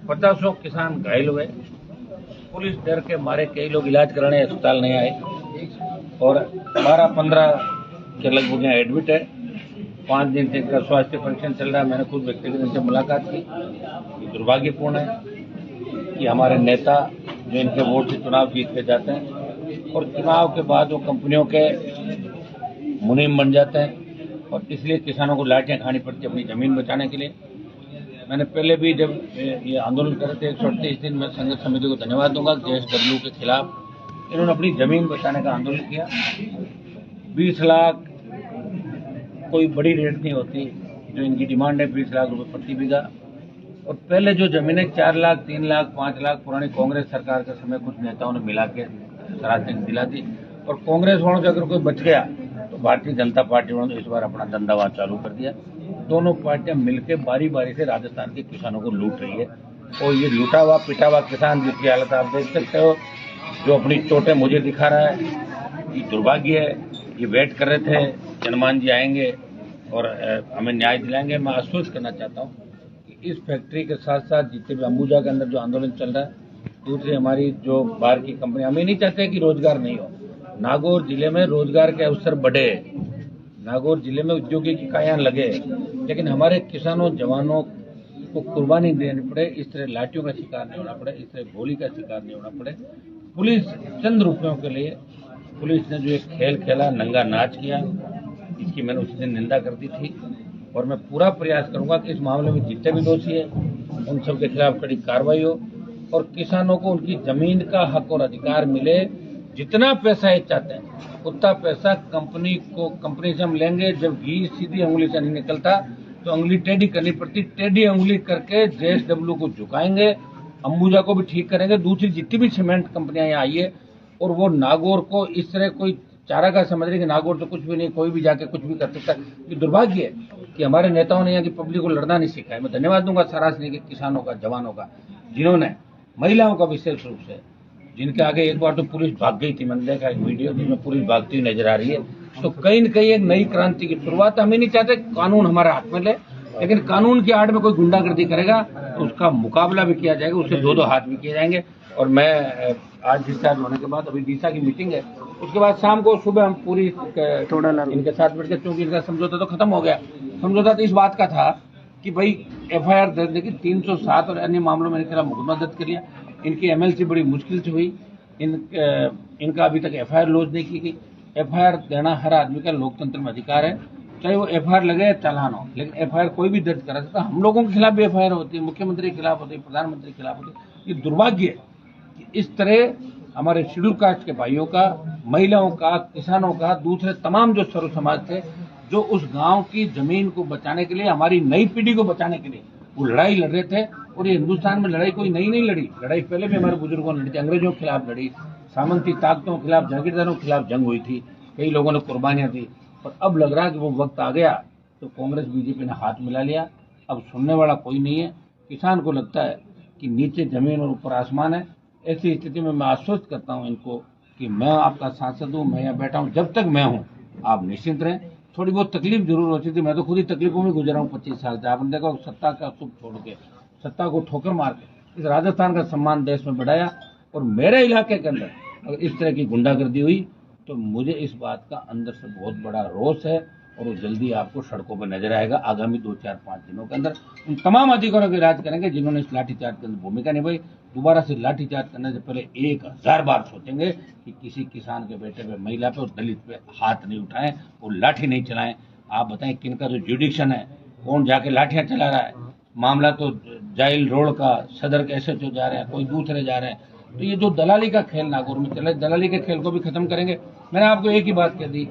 50 किसान घायल हुए। पुलिस डर के मारे कई लोग इलाज कराने अस्पताल नहीं आए और 12-15 के लगभग यहाँ एडमिट है। 5 दिन से इनका स्वास्थ्य परीक्षण चल रहा है। मैंने खुद व्यक्तिगत इनसे मुलाकात की। ये दुर्भाग्यपूर्ण है कि हमारे नेता जो इनके वोट से चुनाव जीत के जाते हैं और चुनाव के बाद वो कंपनियों के मुनीम बन जाते हैं और इसलिए किसानों को लाठियां खानी पड़ती है अपनी जमीन बचाने के लिए। मैंने पहले भी जब ये आंदोलन कर रहे थे 138 दिन में संघर्ष समिति को धन्यवाद दूंगा। JSW के खिलाफ इन्होंने अपनी जमीन बचाने का आंदोलन किया। 20 लाख कोई बड़ी रेट नहीं होती जो इनकी डिमांड है, 20 लाख रुपए प्रति बीघा। और पहले जो जमीनें 4 लाख, 3 लाख, 5 लाख पुरानी कांग्रेस सरकार के समय कुछ नेताओं ने मिला के सराहनीय दिला दी। और कांग्रेस वालों से अगर कोई बच गया तो भारतीय जनता पार्टी वालों ने इस बार अपना धंधावाद चालू कर दिया। दोनों पार्टियां मिलकर बारी बारी से राजस्थान के किसानों को लूट रही है और ये लूटा हुआ पिटा हुआ किसान जिसकी हालत आप देख सकते हो, जो अपनी चोटें मुझे दिखा रहा है, ये दुर्भाग्य है। ये वेट कर रहे थे जनमान जी आएंगे और हमें न्याय दिलाएंगे। मैं आश्वस्त करना चाहता हूँ कि इस फैक्ट्री के साथ साथ जितने भी अंबुजा के अंदर जो आंदोलन चल रहा है, दूसरी हमारी जो बाहर की कंपनी, हमें नहीं चाहते कि रोजगार नहीं हो। नागौर जिले में रोजगार के अवसर बढ़े, नागौर जिले में औद्योगिक इकाइयां लगे, लेकिन हमारे किसानों जवानों को कुर्बानी देनी पड़े, इस तरह लाठियों का शिकार नहीं होना पड़े, इस तरह गोली का शिकार नहीं होना पड़े। पुलिस चंद रुपयों के लिए पुलिस ने जो एक खेल खेला, नंगा नाच किया, इसकी मैंने उस दिन निंदा कर दी थी और मैं पूरा प्रयास करूंगा कि इस मामले में जितने भी दोषी है उन सब के खिलाफ कड़ी कार्रवाई हो और किसानों को उनकी जमीन का हक और अधिकार मिले। जितना पैसा ये चाहते हैं उतना पैसा कंपनी से हम लेंगे। जब घी सीधी उंगली से नहीं निकलता तो उंगली टेढ़ी करनी पड़ती, टेढ़ी उंगली करके JSW को झुकाएंगे, अंबुजा को भी ठीक करेंगे, दूसरी जितनी भी सीमेंट कंपनियां यहाँ आई है। और वो नागौर को इस तरह कोई चारा का समझ रहे कि नागौर तो कुछ भी नहीं, कोई भी जाके कुछ भी कर सकता है। ये दुर्भाग्य है कि हमारे नेताओं ने यहाँ की पब्लिक को लड़ना नहीं सिखाया। मैं धन्यवाद दूंगा सरासनी के किसानों का, जवानों का, जिन्होंने, महिलाओं का विशेष रूप से, जिनके आगे एक बार तो पुलिस भाग गई थी। मैंने देखा एक वीडियो जिसमें पुलिस भागती हुई नजर आ रही है। तो कहीं न कहीं एक नई क्रांति की शुरुआत। हम ही नहीं चाहते कानून हमारे हाथ में ले, लेकिन कानून की आड़ में कोई गुंडागर्दी करेगा तो उसका मुकाबला भी किया जाएगा, उससे 2-2 हाथ भी किए जाएंगे। और मैं आज डिस्चार्ज होने के बाद अभी डीसा की मीटिंग है, उसके बाद शाम को सुबह हम पूरी इनके साथ बैठ के, क्योंकि इनका समझौता तो खत्म हो गया। समझौता तो इस बात का था कि भाई FIR दर्ज की 307 और अन्य मामलों में इनके खिलाफ मुकदमा दर्ज कर लिया। इनकी MLC बड़ी मुश्किल से हुई। इनका अभी तक FIR लॉन्च नहीं की गई। FIR देना हर आदमी का लोकतंत्र में अधिकार है, चाहे वो FIR लगे या चालान हो, लेकिन FIR कोई भी दर्ज करा सकता। हम लोगों के खिलाफ भी FIR होती है, मुख्यमंत्री के खिलाफ होती है, प्रधानमंत्री के खिलाफ होती है। ये दुर्भाग्य है कि इस तरह हमारे शेड्यूल कास्ट के भाइयों का, महिलाओं का, किसानों का, दूसरे तमाम जो सर्व समाज थे, जो उस गांव की जमीन को बचाने के लिए, हमारी नई पीढ़ी को बचाने के लिए वो लड़ाई लड़ रहे थे। और ये हिंदुस्तान में लड़ाई कोई नई नहीं लड़ी, लड़ाई पहले भी हमारे बुजुर्गों ने लड़ी थी। अंग्रेजों के खिलाफ लड़ी, सामंती ताकतों के खिलाफ, जागीरदारों के खिलाफ जंग हुई थी, कई लोगों ने कुर्बानियां दी। और अब लग रहा है कि वो वक्त आ गया तो कांग्रेस BJP ने हाथ मिला लिया। अब सुनने वाला कोई नहीं है। किसान को लगता है कि नीचे जमीन और ऊपर आसमान है। ऐसी स्थिति में मैं आश्वस्त करता हूं इनको कि मैं आपका सांसद हूं, मैं यहाँ बैठा हूं, जब तक मैं हूं आप निश्चिंत रहें। थोड़ी बहुत तकलीफ जरूर होती थी, मैं तो खुद ही तकलीफों में गुजरा हूँ 25 साल से। आपने देखा सत्ता का सुख छोड़ के, सत्ता को ठोकर मार के इस राजस्थान का सम्मान देश में बढ़ाया। और मेरे इलाके के अंदर अगर इस तरह की गुंडागर्दी हुई तो मुझे इस बात का अंदर से बहुत बड़ा रोष है और वो जल्दी आपको सड़कों पर नजर आएगा। आगामी 2-4-5 दिनों के अंदर उन तमाम अधिकारियों की राज करेंगे जिन्होंने इस लाठीचार्ज के अंदर भूमिका निभाई। दोबारा से लाठीचार्ज करने से पहले 1000 बार सोचेंगे कि किसी किसान के बेटे पे, महिला पे और दलित पे हाथ नहीं उठाएं और लाठी नहीं चलाएं। आप बताएं किनका जो जुडिक्शन है, कौन जाके लाठियां चला रहा है? मामला तो जाइल रोड का, सदर के SHO जा रहे हैं, कोई दूसरे जा रहे हैं। तो ये जो दलाली का खेल नागौर में चला है, दलाली के खेल को भी खत्म करेंगे। मैंने आपको एक ही बात कह दी,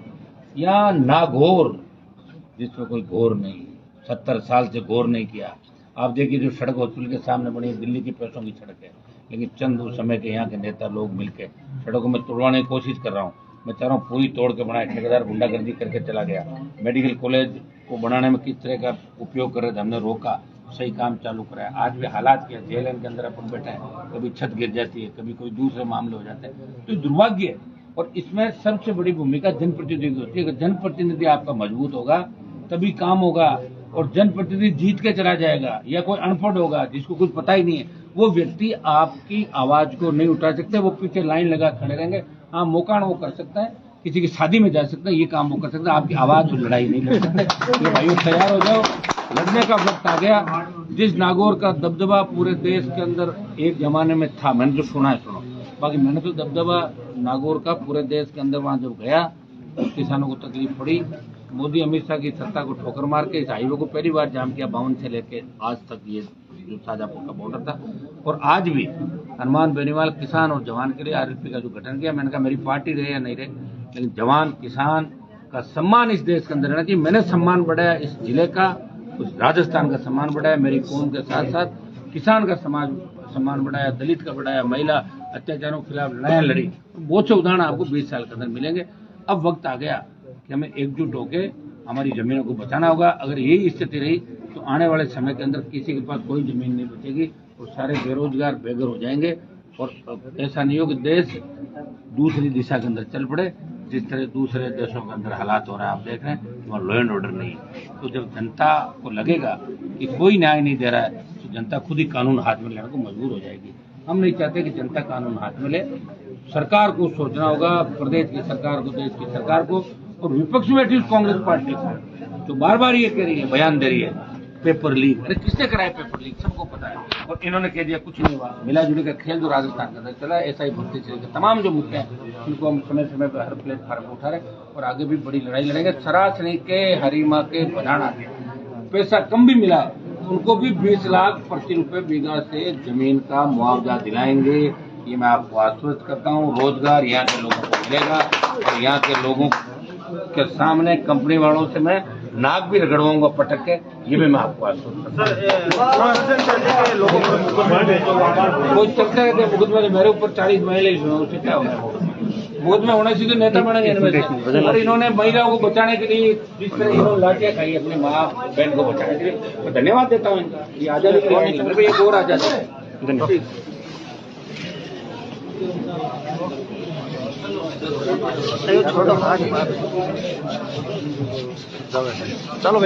यहाँ नागौर जिसमें कोई गौर नहीं, 70 साल से गौर नहीं किया। आप देखिए जो सड़क हॉस्पिटल के सामने बनी है, दिल्ली की पैसों की सड़क है, लेकिन चंद उस समय के यहाँ के नेता लोग मिलकर सड़कों में तोड़वाने की कोशिश कर रहा हूँ। मैं चाह रहा हूँ पूरी तोड़ के बनाए। ठेकेदार गुंडागर्दी करके चला गया। मेडिकल कॉलेज को बनाने में किस तरह का उपयोग कर रहे थे, हमने रोका, सही काम चालू कराया। आज भी हालात क्या, जेल के अंदर अपन बैठे हैं, कभी छत गिर जाती है, कभी कोई दूसरे मामले हो जाते हैं। तो दुर्भाग्य है। और इसमें सबसे बड़ी भूमिका जनप्रतिनिधि की होती है। अगर जनप्रतिनिधि आपका मजबूत होगा तभी काम होगा। और जनप्रतिनिधि जीत के चला जाएगा, या कोई अनपढ़ होगा जिसको कुछ पता ही नहीं है वो व्यक्ति आपकी आवाज को नहीं उठा सकते, वो पीछे लाइन लगा खड़े रहेंगे। हाँ, मौकाण वो कर सकता है, किसी की शादी में जा सकता है, ये काम वो कर सकता है, आपकी आवाज और लड़ाई नहीं लड़ सकते। तो भाइयों तैयार हो जाओ, लड़ने का वक्त आ गया। जिस नागौर का दबदबा पूरे देश के अंदर एक जमाने में था, मैंने तो सुना है, सुनो, बाकी मैंने तो दबदबा नागौर का पूरे देश के अंदर वहां जब गया तो किसानों को तकलीफ पड़ी। मोदी अमित शाह की सत्ता को ठोकर मार के इस हाईवे को पहली बार जाम किया, 52 से लेके आज तक, ये जो शाजापुर का बॉर्डर था। और आज भी हनुमान बेनीवाल किसान और जवान के लिए आरएलपी का जो गठन किया, मैंने कहा मेरी पार्टी रहे या नहीं रहे, लेकिन जवान किसान का सम्मान इस देश के अंदर रहना चाहिए। मैंने सम्मान बढ़ाया इस जिले का, उस राजस्थान का सम्मान बढ़ाया, मेरी कौम के साथ साथ किसान का सम्मान बढ़ाया, दलित का बढ़ाया, महिला अत्याचारों के खिलाफ लड़ाइयां लड़ी। बहुत से उदाहरण आपको 20 साल के अंदर मिलेंगे। अब वक्त आ गया कि हमें एकजुट होकर हमारी जमीनों को बचाना होगा। अगर यही स्थिति रही तो आने वाले समय के अंदर किसी के पास कोई जमीन नहीं बचेगी और सारे बेरोजगार बेघर हो जाएंगे। और ऐसा नहीं हो कि देश दूसरी दिशा के अंदर चल पड़े, जिस तरह दूसरे देशों के अंदर हालात हो रहे हैं। आप देख रहे हैं वहाँ लॉ एंड ऑर्डर नहीं है। तो जब जनता को लगेगा कि कोई न्याय नहीं दे रहा है तो जनता खुद ही कानून हाथ में लेने को मजबूर हो जाएगी। हम नहीं चाहते कि जनता कानून हाथ में ले। सरकार को सोचना होगा, प्रदेश की सरकार को, देश की सरकार को, और विपक्ष में बैठी कांग्रेस पार्टी को जो बार बार ये कह रही है, बयान दे रही है पेपर लीक। अरे किसने कराया पेपर लीक? सबको पता है। और इन्होंने कह दिया कुछ नहीं हुआ। मिला जुली का खेल जो राजस्थान के अंदर चला, ऐसा ही भक्ति चलेगा। तमाम जो मुद्दे हैं उनको हम समय समय पर हर प्लेटफार्म पर उठा रहे और आगे भी बड़ी लड़ाई लड़ेंगे। सरासनी के, हरिमा के, बधाना के पैसा कम भी मिला है उनको भी 20 लाख प्रति रुपए बीघा से जमीन का मुआवजा दिलाएंगे। ये मैं आपको आश्वस्त करता हूँ। रोजगार यहाँ के लोगों को मिलेगा और यहाँ के लोगों के सामने कंपनी वालों से मैं नाक भी रगड़वाऊंगा पटक के, ये भी मैं आपको आश्वस्त करता हूँ। कोई चर्चा करते मुकदमे मेरे ऊपर 40 महिला उससे क्या होगा? बोध में होने से तो नेता बनेंगे इनमें से। और इन्होंने महिलाओं को बचाने के लिए जिस तरह इन्होंने लाठियां खाई अपनी माँ बहन को बचाने के लिए, मैं धन्यवाद देता हूँ। ये आजादी एक और आजादी है। चलो